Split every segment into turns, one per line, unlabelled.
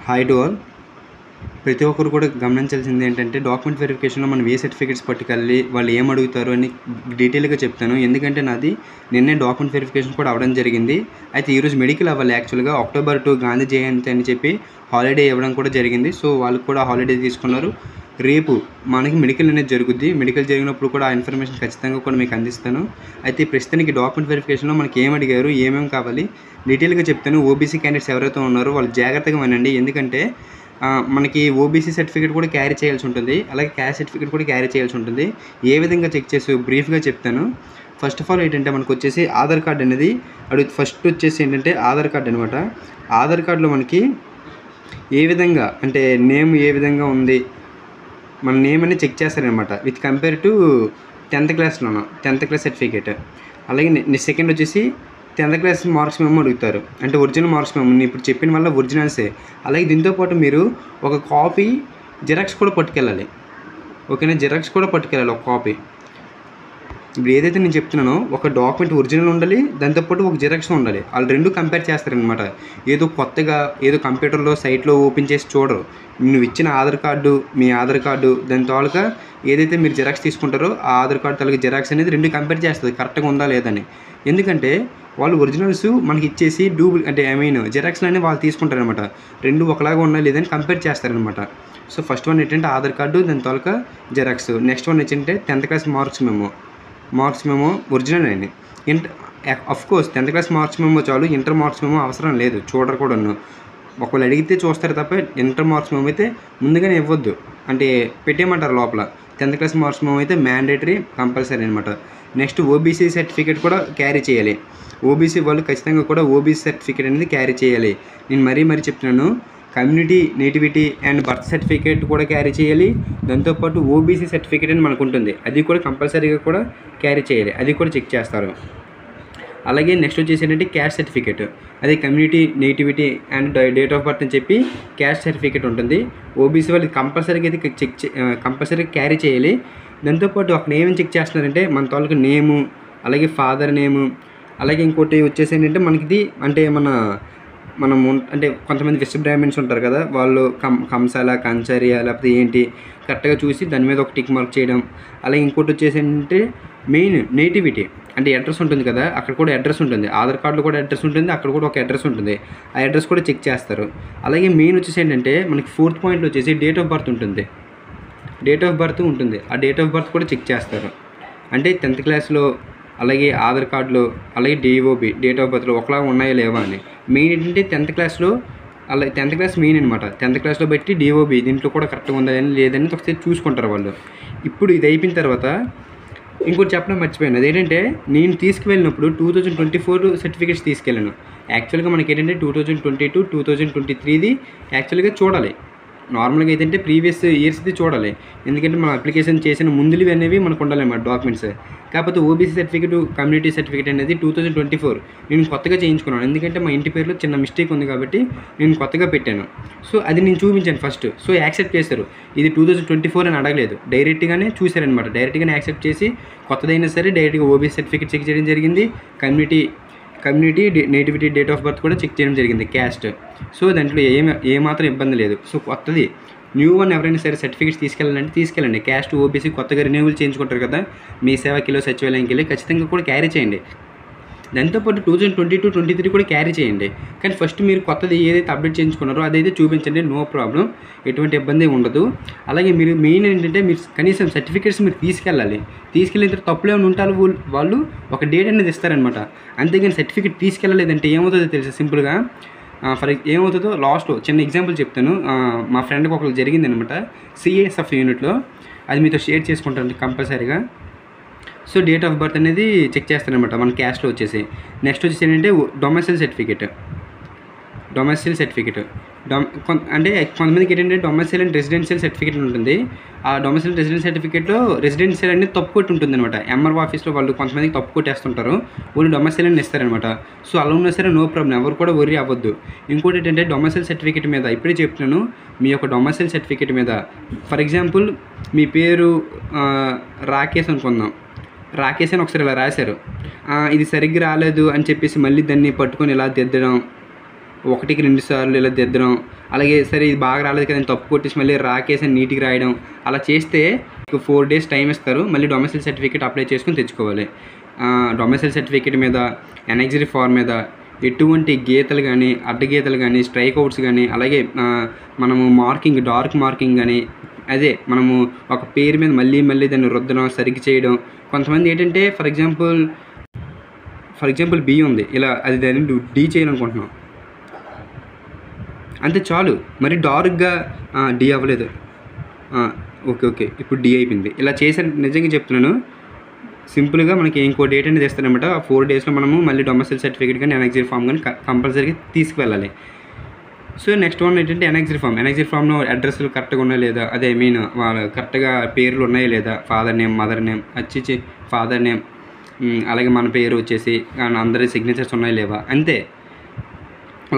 Hi to all. ప్రతి ఒక్కరు కూడా గమనించాల్సింది ఏంటంటే డాక్యుమెంట్ వెరిఫికేషన్లో మనం ఏ సర్టిఫికేట్స్ పట్టుకెళ్ళి వాళ్ళు ఏం అడుగుతారు అని డీటెయిల్గా చెప్తాను. ఎందుకంటే నాది నిన్నే డాక్యుమెంట్ వెరిఫికేషన్ కూడా అవ్వడం జరిగింది. అయితే ఈరోజు మెడికల్ అవ్వాలి. యాక్చువల్గా October 2 గాంధీ జయంతి అని చెప్పి హాలిడే ఇవ్వడం కూడా జరిగింది. సో వాళ్ళకి కూడా హాలిడే తీసుకున్నారు. రేపు మనకి మెడికల్ అనేది జరుగుద్ది. మెడికల్ జరిగినప్పుడు కూడా ఆ ఇన్ఫర్మేషన్ ఖచ్చితంగా కూడా మీకు అందిస్తాను. అయితే ప్రస్తుతానికి డాక్యుమెంట్ వెరిఫికేషన్లో మనకి ఏం అడిగారు, ఏమేమి కావాలి డీటెయిల్గా చెప్తాను. ఓబీసీ క్యాండిడేట్స్ ఎవరైతే ఉన్నారో వాళ్ళు జాగ్రత్తగా వినండి. ఎందుకంటే మనకి ఓబీసీ సర్టిఫికేట్ కూడా క్యారీ చేయాల్సి ఉంటుంది, అలాగే క్యాస్ట్ సర్టిఫికేట్ కూడా క్యారీ చేయాల్సి ఉంటుంది. ఏ విధంగా చెక్ చేసి బ్రీఫ్గా చెప్తాను. ఫస్ట్ ఆఫ్ ఆల్ ఏంటంటే మనకు వచ్చేసి ఆధార్ కార్డ్ అనేది ఫస్ట్ వచ్చేసి ఏంటంటే ఆధార్ కార్డ్ అనమాట. ఆధార్ కార్డులో మనకి ఏ విధంగా అంటే నేమ్ ఏ విధంగా ఉంది, మన నేమ్ అనేది చెక్ చేస్తారనమాట with compare to 10th క్లాస్లోనూ 10th class certificate. అలాగే సెకండ్ వచ్చేసి 10th క్లాస్ మార్క్స్ మేము అడుగుతారు, అంటే ఒరిజినల్ మార్క్స్ మేము ఇప్పుడు చెప్పిన వల్ల ఒరిజినల్సే. అలాగే దీంతోపాటు మీరు ఒక కాపీ జిరాక్స్ కూడా పట్టుకెళ్ళాలి. ఓకేనా, జిరాక్స్ కూడా పట్టుకెళ్ళాలి ఒక కాపీ. ఇప్పుడు ఏదైతే నేను చెప్తున్నానో ఒక డాక్యుమెంట్ ఒరిజినల్ ఉండాలి, దాంతోపాటు ఒక జిరాక్స్ ఉండాలి. వాళ్ళు రెండు కంపేర్ చేస్తారనమాట. ఏదో కొత్తగా ఏదో కంప్యూటర్లో సైట్లో ఓపెన్ చేసి చూడరు. నువ్వు ఇచ్చిన ఆధార్ కార్డు, మీ ఆధార్ కార్డు దాని తాలూకా ఏదైతే మీరు జిరాక్స్ తీసుకుంటారో ఆ ఆధార్ కార్డు తాలూకా జిరాక్స్ అనేది రెండు కంపేర్ చేస్తుంది కరెక్ట్గా ఉందా లేదని. ఎందుకంటే వాళ్ళు ఒరిజినల్స్ మనకి ఇచ్చేసి అంటే జిరాక్స్లు అనేవి వాళ్ళు తీసుకుంటారనమాట. రెండు ఒకలాగా ఉన్నా లేదని కంపేర్ చేస్తారనమాట. సో ఫస్ట్ వన్ ఏంటంటే ఆధార్ కార్డు, దాని తాలూకా జిరాక్స్. నెక్స్ట్ వన్ ఏంటంటే 10th class marks memo original అండి. Of course 10th class marks memo చాలు, ఇంటర్ మార్క్స్ మెమో అవసరం లేదు, చూడరు కూడాను. ఒకవేళ అడిగితే చూస్తారు తప్ప ఇంటర్ మార్క్స్ మెమో అయితే ముందుగానే ఇవ్వద్దు, అంటే పెట్టేయమంటారు లోపల. 10th క్లాస్ మార్క్స్ మెమో అయితే మ్యాండేటరీ కంపల్సరీ అనమాట. నెక్స్ట్ ఓబీసీ సర్టిఫికేట్ కూడా క్యారీ చేయాలి. ఓబీసీ వాళ్ళు ఖచ్చితంగా కూడా ఓబీసీ సర్టిఫికేట్ అనేది క్యారీ చేయాలి. నేను మరీ చెప్తున్నాను. Community, nativity and birth certificate కూడా క్యారీ చేయాలి. దాంతోపాటు ఓబీసీ సర్టిఫికేట్ అని మనకు ఉంటుంది, అది కూడా కంపల్సరీగా కూడా క్యారీ చేయాలి, అది కూడా చెక్ చేస్తారు. అలాగే నెక్స్ట్ వచ్చేసి ఏంటంటే క్యాస్ట్ సర్టిఫికేట్, అదే community, nativity and date of birth అని చెప్పి క్యాస్ట్ సర్టిఫికేట్ ఉంటుంది. ఓబీసీ వాళ్ళు కంపల్సరీగా అయితే కంపల్సరీగా క్యారీ చేయాలి. దాంతోపాటు అక్కడ ఏమేమి చెక్ చేస్తున్నారంటే మన తాలూకు నేము, అలాగే ఫాదర్ నేము, అలాగే ఇంకోటి వచ్చేసి ఏంటంటే మనకి అంటే మనము అంటే కొంతమంది విశ్వ బ్రాహ్మణ్స్ ఉంటారు కదా, వాళ్ళు కంసాల, కంచర్య లేకపోతే ఏంటి కరెక్ట్గా చూసి దాని మీద ఒక టిక్ మార్క్ చేయడం. అలాగే ఇంకోటి వచ్చేసి ఏంటంటే మెయిన్ నేటివిటీ, అంటే అడ్రస్ ఉంటుంది కదా, అక్కడ కూడా అడ్రస్ ఉంటుంది. ఆధార్ కార్డులో కూడా అడ్రస్ ఉంటుంది, అక్కడ కూడా ఒక అడ్రస్ ఉంటుంది. ఆ అడ్రస్ కూడా చెక్ చేస్తారు. అలాగే మెయిన్ వచ్చేసి ఏంటంటే మనకి 4th పాయింట్లో వచ్చేసి డేట్ ఆఫ్ బర్త్ ఉంటుంది. ఆ డేట్ ఆఫ్ బర్త్ కూడా చెక్ చేస్తారు. అంటే 10th క్లాస్లో అలాగే ఆధార్ కార్డులో అలాగే డిఓబి డేట్ ఆఫ్ బర్త్లో ఒకలా ఉన్నాయా లేవా అని. మెయిన్ ఏంటంటే 10th క్లాస్లో అలాగే 10th క్లాస్ మెయిన్ అనమాట. 10th క్లాస్లో బట్టి డిఓబి దీంట్లో కూడా కరెక్ట్గా ఉందా అని లేదని ఒకసారి చూసుకుంటారు వాళ్ళు. ఇప్పుడు ఇది అయిపోయిన తర్వాత ఇంకోటి చెప్పడం మర్చిపోయాను. అదేంటంటే నేను తీసుకువెళ్ళినప్పుడు 2024 సర్టిఫికేట్స్ తీసుకెళ్ళాను. యాక్చువల్గా మనకి ఏంటంటే 2022, 2023ది యాక్చువల్గా చూడాలి. నార్మల్గా ఏంటంటే ప్రీవియస్ ఇయర్స్ది చూడాలి, ఎందుకంటే మనం అప్లికేషన్ చేసిన ముందువి అనేవి మనకు ఉండాలన్నమాట డాక్యుమెంట్స్. కాకపోతే ఓబీసీ సర్టిఫికేట్, కమ్యూనిటీ సర్టిఫికేట్ అనేది 2024 నేను కొత్తగా చేయించుకున్నాను. ఎందుకంటే మా ఇంటి పేరులో చిన్న మిస్టేక్ ఉంది కాబట్టి నేను కొత్తగా పెట్టాను. సో అది నేను చూపించాను ఫస్ట్. సో యాక్సెప్ట్ చేశారు. ఇది 2024 అని అడగలేదు, డైరెక్ట్గానే చూశారనమాట. డైరెక్ట్గానే యాక్సెప్ట్ చేసి కొత్తదైనా సరే డైరెక్ట్గా ఓబీసీ సర్టిఫికేట్ చెక్ చేయడం జరిగింది. Community, nativity, date of birth కూడా చెక్ చేయడం జరిగింది, క్యాస్ట్. సో దాంట్లో ఏమాత్రం ఇబ్బంది లేదు. సో కొత్తది న్యూ వన్ ఎవరైనా సరే సర్టిఫికేట్స్ తీసుకెళ్ళండి. క్యాస్ట్, ఓబీసీ కొత్తగా రెన్యూవల్ చేయించుకుంటారు కదా, మీ సేవకిలో సచివాలయంకి వెళ్ళి ఖచ్చితంగా కూడా క్యారీ చేయండి. దాంతోపాటు 2022, 2023 కూడా క్యారీ చేయండి. కానీ ఫస్ట్ మీరు కొత్తది ఏదైతే అప్డేట్ చేయించుకున్నారో అదైతే చూపించండి, నో ప్రాబ్లం, ఎటువంటి ఇబ్బంది ఉండదు. అలాగే మీరు మెయిన్ ఏంటంటే మీరు కనీసం సర్టిఫికేట్స్ మీరు తీసుకెళ్ళిన తర్వాత తప్పులు ఏమైనా ఉంటారు వాళ్ళు ఒక డేట్ అనేది ఇస్తారనమాట. అంతేగాని సర్టిఫికేట్ తీసుకెళ్ళలేదంటే ఏమవుతుందో తెలుసా, సింపుల్గా ఏమవుతుందో లాస్ట్ చిన్న ఎగ్జాంపుల్ చెప్తాను. మా ఫ్రెండ్కి ఒకరికి జరిగింది అనమాట, సిఎస్ఎఫ్ యూనిట్లో. అది మీతో షేర్ చేసుకుంటాను కంపల్సరీగా. సో డేట్ ఆఫ్ బర్త్ అనేది చెక్ చేస్తారనమాట మన క్యాస్ట్లో వచ్చేసి. నెక్స్ట్ వచ్చేసి ఏంటంటే డొమెసైల్ సర్టిఫికేట్. అంటే కొంతమందికి ఏంటంటే డొమెసైల్ అండ్ రెసిడెన్షియల్ సర్టిఫికేట్ ఉంటుంది. ఆ డొమెసైల్ రెసిడెన్షియల్ సర్టిఫికేట్లో రెసిడెన్షియల్ అనేది తప్పు కొట్టి ఉంటుంది అనమాట. ఎంఆర్ఓ ఆఫీస్లో వాళ్ళు కొంతమందికి తప్పు కొట్టేస్తుంటారు, ఓన్లీ డొమెసైల్ అని ఇస్తారనమాట. సో అలా ఉన్నా సరే నో ప్రాబ్లం, ఎవరు కూడా వర్రీ అవ్వద్దు. ఇంకోటి ఏంటంటే డొమెసైల్ సర్టిఫికేట్ మీద ఇప్పుడే చెప్తున్నాను, మీ యొక్క డొమెసైల్ సర్టిఫికేట్ మీద ఫర్ ఎగ్జాంపుల్ మీ పేరు రాకేష్ అనుకుందాం. రాకేష్ అని ఒకసారి ఇలా రాశారు, ఇది సరిగ్గా రాలేదు అని చెప్పేసి మళ్ళీ దాన్ని పట్టుకొని ఇలా దిద్దడం, 1కి 2 సార్లు ఇలా దిద్దడం, అలాగే సరే ఇది బాగా రాలేదు కదని తప్పు కొట్టేసి మళ్ళీ రాకేసి నీట్గా రాయడం, అలా చేస్తే 4 డేస్ టైం ఇస్తారు. మళ్ళీ డొమెసైల్ సర్టిఫికేట్ అప్లై చేసుకొని తెచ్చుకోవాలి. డొమెసైల్ సర్టిఫికేట్ మీద, ఎనెక్సరీ ఫార్మ్ మీద ఎటువంటి గీతలు కానీ, అడ్డగీతలు కానీ, స్ట్రైక్ అవుట్స్ కానీ, అలాగే మనము మార్కింగ్, డార్క్ మార్కింగ్ కానీ, అదే మనము ఒక పేరు మీద మళ్ళీ మళ్ళీ దాన్ని రుద్దడం, సరిగ్గా చేయడం. కొంతమంది ఏంటంటే ఫర్ ఎగ్జాంపుల్ బి ఉంది, ఇలా అది దాన్ని డి చేయాలనుకుంటున్నాం, అంతే చాలు. మరి డార్క్గా డి అవ్వలేదు, ఓకే ఇప్పుడు డి అయిపోయింది, ఇలా చేసాను. నిజంగా చెప్తున్నాను, సింపుల్గా మనకి ఇంకో డేట్ అనేది ఇస్తారనమాట. ఆ 4 డేస్లో మనము మళ్ళీ డొమెసైల్ సర్టిఫికేట్ కానీ, ఎనెక్సరీ ఫామ్ కానీ కంపల్సరీగా తీసుకువెళ్ళాలి. సో నెక్స్ట్ వన్ ఏంటంటే ఎనెక్సరీ ఫామ్లో అడ్రస్లు కరెక్ట్గా ఉన్నాయా లేదా, అదే మీన్ వాళ్ళ కరెక్ట్గా పేర్లు ఉన్నాయా లేదా, father name, mother name, father name, అలాగే మన పేరు వచ్చేసి అందరి సిగ్నేచర్స్ ఉన్నాయా లేవా, అంతే.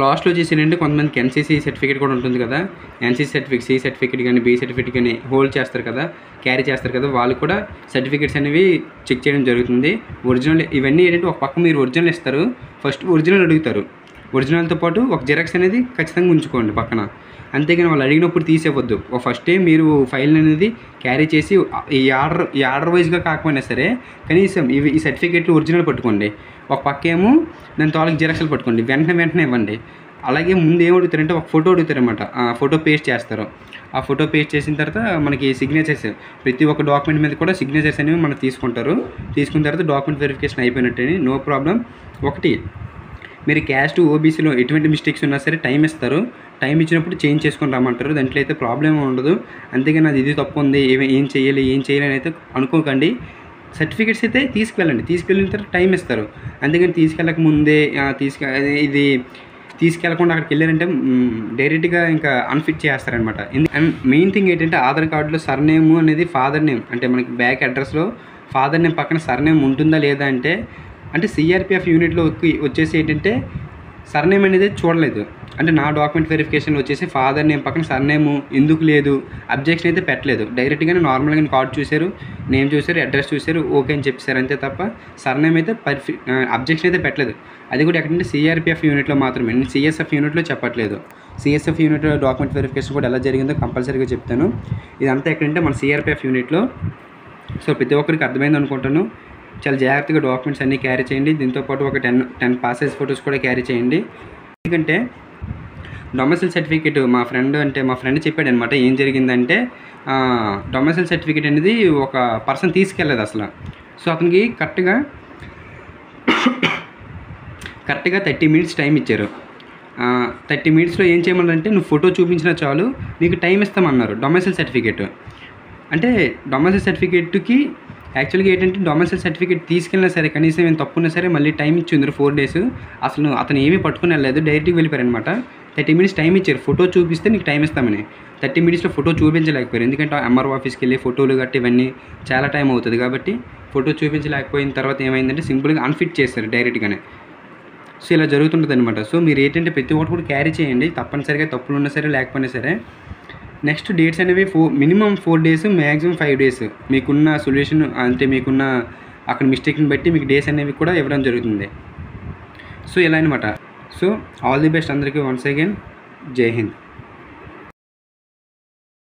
లాస్ట్లో వచ్చేసి ఏంటంటే కొంతమందికి ఎన్సీసీ సర్టిఫికేట్ కూడా ఉంటుంది కదా, ఎన్సీసీ సర్టిఫికేట్, సి సర్టిఫికేట్ కానీ, బి సర్టిఫికేట్ కానీ హోల్డ్ చేస్తారు కదా, క్యారీ చేస్తారు కదా, వాళ్ళు కూడా సర్టిఫికేట్స్ అనేవి చెక్ చేయడం జరుగుతుంది. ఒరిజినల్ ఇవన్నీ ఏంటంటే ఒక పక్క మీరు ఒరిజినల్ ఇస్తారు, ఫస్ట్ ఒరిజినల్ అడుగుతారు. ఒరిజినల్తో పాటు ఒక జిరాక్స్ అనేది ఖచ్చితంగా ఉంచుకోండి పక్కన. అంతేగాని వాళ్ళు అడిగినప్పుడు తీసేవద్దు. ఫస్టే మీరు ఫైల్ అనేది క్యారీ చేసి ఈ ఆర్డర్ వైజ్గా కాకపోయినా సరే కనీసం ఈ సర్టిఫికేట్లు ఒరిజినల్ పట్టుకోండి. ఒక పక్క ఏమో దాని తాలూకు జిరాక్స్లు పట్టుకోండి, వెంటనే ఇవ్వండి. అలాగే ముందు ఏం అడుగుతారంటే ఒక ఫోటో అడుగుతారనమాట, ఆ ఫోటో పేస్ట్ చేస్తారు. ఆ ఫోటో పేస్ట్ చేసిన తర్వాత మనకి సిగ్నేచర్స్, ప్రతి ఒక్క డాక్యుమెంట్ మీద కూడా సిగ్నేచర్స్ అనేవి మనం తీసుకుంటారు. తీసుకున్న తర్వాత డాక్యుమెంట్ వెరిఫికేషన్ అయిపోయినట్టు, నో ప్రాబ్లం. ఒకటి, మీరు క్యాస్ట్, ఓబీసీలో ఎటువంటి మిస్టేక్స్ ఉన్నా సరే టైం ఇస్తారు. టైం ఇచ్చినప్పుడు చేంజ్ చేసుకొని రమ్మంటారు, దాంట్లో అయితే ప్రాబ్లం ఉండదు. అంతేగాని అది ఇది తప్పు ఉంది, ఏం చేయాలి అని అయితే అనుకోకండి. సర్టిఫికేట్స్ అయితే తీసుకెళ్ళిన తర్వాత టైం ఇస్తారు. అంతేగాని తీసుకెళ్ళక ముందే ఇది తీసుకెళ్లకుండా అక్కడికి వెళ్ళారంటే డైరెక్ట్గా ఇంకా అన్ఫిట్ చేస్తారనమాట. అండ్ మెయిన్ థింగ్ ఏంటంటే ఆధార్ కార్డులో సర్నేమ్ అనేది ఫాదర్ నేమ్, అంటే మనకి బ్యాక్ అడ్రస్లో ఫాదర్ నేమ్ పక్కన సర్నేమ్ ఉంటుందా లేదా అంటే సిఆర్పిఎఫ్ యూనిట్లో వచ్చేసి ఏంటంటే సర్నేమ్ అనేది చూడలేదు. అంటే నా డాక్యుమెంట్ వెరిఫికేషన్లో వచ్చేసి ఫాదర్ నేమ్ పక్కన సర్నేము ఎందుకు లేదు, అబ్జెక్షన్ అయితే పెట్టలేదు. డైరెక్ట్గానే నార్మల్గా కార్డు చూశారు, నేమ్ చూశారు, అడ్రస్ చూశారు, ఓకే అని చెప్పారు, అంతే తప్ప సర్నేమ్ అయితే అబ్జెక్షన్ అయితే పెట్టలేదు. అది కూడా ఎక్కడంటే సిఆర్పిఎఫ్ యూనిట్లో మాత్రమే, నేను సిఎస్ఎఫ్ యూనిట్లో చెప్పట్లేదు. సిఎస్ఎఫ్ యూనిట్లో డాక్యుమెంట్ వెరిఫికేషన్ కూడా ఎలా జరిగిందో కంపల్సరీగా చెప్తాను. ఇదంతా ఎక్కడంటే మన సిఆర్పిఎఫ్ యూనిట్లో. సో ప్రతి ఒక్కరికి అర్థమైంది అనుకుంటాను. చాలా జాగ్రత్తగా డాక్యుమెంట్స్ అన్నీ క్యారీ చేయండి. దీంతోపాటు ఒక 10 పాసేజ్ ఫొటోస్ కూడా క్యారీ చేయండి. ఎందుకంటే డొమెసైల్ సర్టిఫికేట్ మా ఫ్రెండ్ చెప్పాడు అనమాట. ఏం జరిగిందంటే డొమెసైల్ సర్టిఫికేట్ అనేది ఒక పర్సన్ తీసుకెళ్ళలేదు అసలు. సో అతనికి కరెక్ట్గా 30 మినిట్స్ టైం ఇచ్చారు. 30 మినిట్స్లో ఏం చేయమన్నారంటే నువ్వు ఫోటో చూపించినా చాలు నీకు టైం ఇస్తామన్నారు. డొమెసైల్ సర్టిఫికేట్ అంటే డొమెసైల్ సర్టిఫికేట్కి యాక్చువల్గా ఏంటంటే డొమెసైల్ సర్టిఫికేట్ తీసుకెళ్ళినా సరే కనీసం ఏం తప్పున్నా సరే మళ్ళీ టైం ఇచ్చింది 4 డేస్. అసలు అతను ఏమీ పట్టుకుని వెళ్ళలేదు, డైరెక్ట్గా వెళ్ళిపోయారనమాట. 30 మినిట్స్ టైం ఇచ్చారు, ఫోటో చూపిస్తే నీకు టైం ఇస్తామని. 30 మినిట్స్లో ఫోటో చూపించలేకపోయారు, ఎందుకంటే ఎంఆర్ఓ ఆఫీస్కి వెళ్ళి ఫోటోలు గట్టి ఇవన్నీ చాలా టైం అవుతుంది కాబట్టి ఫోటో చూపించలేకపోయిన తర్వాత ఏమైందంటే సింపుల్గా అన్ఫిట్ చేస్తారు డైరెక్ట్గానే. సో ఇలా జరుగుతుంటుంది అనమాట. సో మీరు ఏంటంటే ప్రతి ఒక్కటి కూడా క్యారీ చేయండి, తప్పనిసరిగా తప్పులు ఉన్నా సరే లేకపోయినా సరే. నెక్స్ట్ డేట్స్ అనేవి మినిమం 4 డేస్, మ్యాక్సిమం 5 డేస్ మీకున్న సొల్యూషన్, అంటే మీకున్న అక్కడ మిస్టేక్ని బట్టి మీకు డేస్ అనేవి కూడా ఇవ్వడం జరుగుతుంది. సో ఇలా అనమాట. సో ఆల్ ది బెస్ట్ అందరికీ వన్స్ అగైన్. జై హింద్.